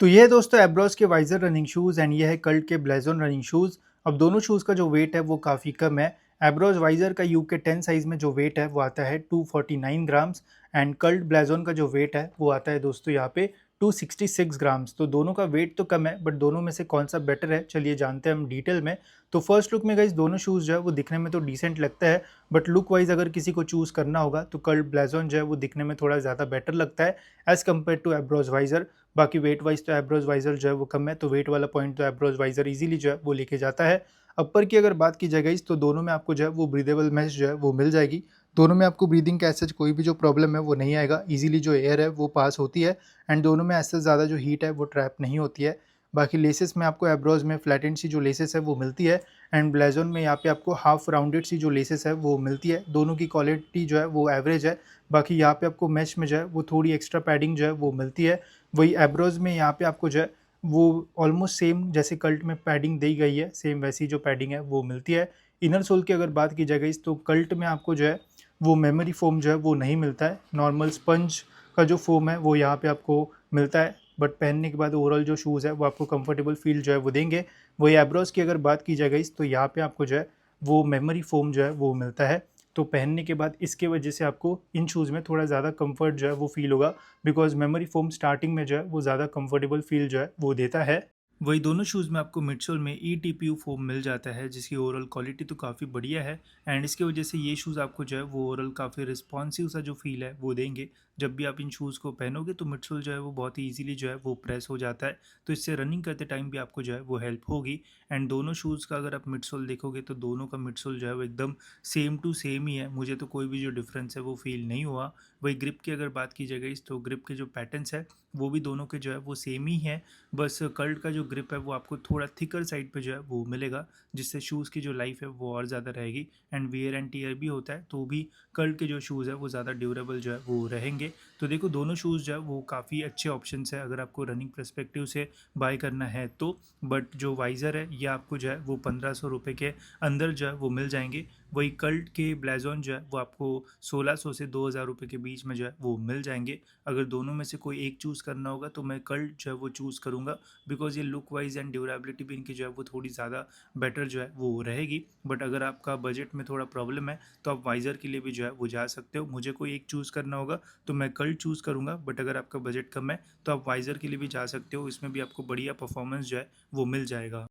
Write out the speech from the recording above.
तो ये है दोस्तों एब्रॉस के वाइज़र रनिंग शूज़ एंड ये है कल्ट के ब्लेज़ोन रनिंग शूज़। अब दोनों शूज़ का जो वेट है वो काफ़ी कम है। एब्रॉस वाइज़र का यूके 10 साइज़ में जो वेट है वो आता है 249 ग्राम्स एंड कल्ट ब्लेज़ोन का जो वेट है वो आता है दोस्तों यहाँ पे 266 ग्राम्स। तो दोनों का वेट तो कम है बट दोनों में से कौन सा बेटर है चलिए जानते हैं हम डिटेल में। तो फर्स्ट लुक में गाइस दोनों शूज़ जो है वो दिखने में तो डिसेंट लगता है बट लुक वाइज़ अगर किसी को चूज़ करना होगा तो कल्ट ब्लेज़ोन जो है वो दिखने में थोड़ा ज़्यादा बेटर लगता है एज़ कम्पेयर टू एब्रॉस वाइज़र। बाकी वेट वाइज तो एब्रोज वाइजर जो है वो कम है, तो वेट वाला पॉइंट तो एब्रोज वाइजर इजीली जो है वो लेके जाता है। अपर की अगर बात की जाए गाइस तो दोनों में आपको जो है वो ब्रीदेबल मैश जो है वो मिल जाएगी। दोनों में आपको ब्रीदिंग का ऐसा कोई भी जो प्रॉब्लम है वो नहीं आएगा, इजीली जो एयर है वो पास होती है एंड दोनों में ऐसे ज़्यादा जो हीट है वो ट्रैप नहीं होती है। बाकी लेसेस में आपको एब्रोज में फ्लैटेंड सी जो लेसेस है वो मिलती है एंड ब्लेजोन में यहाँ पे आपको हाफ राउंडेड सी जो लेसेस है वो मिलती है। दोनों की क्वालिटी जो है वो एवरेज है। बाकी यहाँ पे आपको मैश में जो है वो थोड़ी एक्स्ट्रा पैडिंग जो है वो मिलती है। वही एब्रोज में यहाँ पे आपको जो है वो ऑलमोस्ट सेम जैसे कल्ट में पैडिंग दी गई है सेम वैसी जो पैडिंग है वो मिलती है। इनर सोल की अगर बात की जाए गई तो कल्ट में आपको जो है वो मेमोरी फोम जो है वो नहीं मिलता है। नॉर्मल स्पंज का जो फोम है वो यहाँ पे आपको मिलता है बट पहनने के बाद ओवरऑल जो शूज़ है वो आपको कंफर्टेबल फील जो है वो देंगे। वही एब्रोज की अगर बात की जाए गई तो यहाँ पे आपको जो है वो मेमोरी फोम जो है वो मिलता है। तो पहनने के बाद इसके वजह से आपको इन शूज़ में थोड़ा ज़्यादा कंफर्ट जो है वो फील होगा बिकॉज मेमोरी फोम स्टार्टिंग में जो है वो ज़्यादा कंफर्टेबल फील जो है वो देता है। वही दोनों शूज़ में आपको मिडसोल में E T P U foam मिल जाता है जिसकी ओवरऑल क्वालिटी तो काफ़ी बढ़िया है एंड इसकी वजह से ये शूज़ आपको जो है वो ओवरऑल काफ़ी रिस्पॉन्सिव सा जो फील है वो देंगे। जब भी आप इन शूज़ को पहनोगे तो मिडसोल जो है वो बहुत ही ईजिली जो है वो प्रेस हो जाता है, तो इससे रनिंग करते टाइम भी आपको जो है वो हेल्प होगी। एंड दोनों शूज़ का अगर आप मिडसोल देखोगे तो दोनों का मिडसोल जो है वो एकदम सेम टू सेम ही है, मुझे तो कोई भी जो डिफरेंस है वो फील नहीं हुआ। वही ग्रिप की अगर बात की जाए गई तो ग्रिप के जो पैटर्न्स है वो भी दोनों के जो है वो सेम ही है। बस कल्ट का जो ग्रिप है वो आपको थोड़ा थिकर साइड पे जो है वो मिलेगा, जिससे शूज़ की जो लाइफ है वो और ज़्यादा रहेगी एंड वियर एंड टीयर भी होता है तो भी कल्ट के जो शूज़ है वो ज़्यादा ड्यूरेबल जो है वो रहेंगे। तो देखो दोनों शूज़ जो है वो काफ़ी अच्छे ऑप्शंस है अगर आपको रनिंग पर्सपेक्टिव से बाय करना है तो। बट जो वाइज़र है ये आपको जो है वो 1500 रुपये के अंदर जो है वो मिल जाएंगे। वही कल्ट के ब्लेजॉन जो है वो आपको 1600 से 2000 रुपये के बीच में जो है वो मिल जाएंगे। अगर दोनों में से कोई एक चूज़ करना होगा तो मैं कल्ट जो है वो चूज़ करूँगा बिकॉज ये लुक वाइज एंड ड्यूरेबिलिटी भी इनकी जो है वो थोड़ी ज़्यादा बेटर जो है वो रहेगी। बट अगर आपका बजट में थोड़ा प्रॉब्लम है तो आप वाइज़र के लिए भी जो है वो जा सकते हो। मुझे कोई एक चूज़ करना होगा तो मैं कल्ट चूज़ करूँगा, बट अगर आपका बजट कम है तो आप वाइज़र के लिए भी जा सकते हो, इसमें भी आपको बढ़िया परफॉर्मेंस जो है वो मिल जाएगा।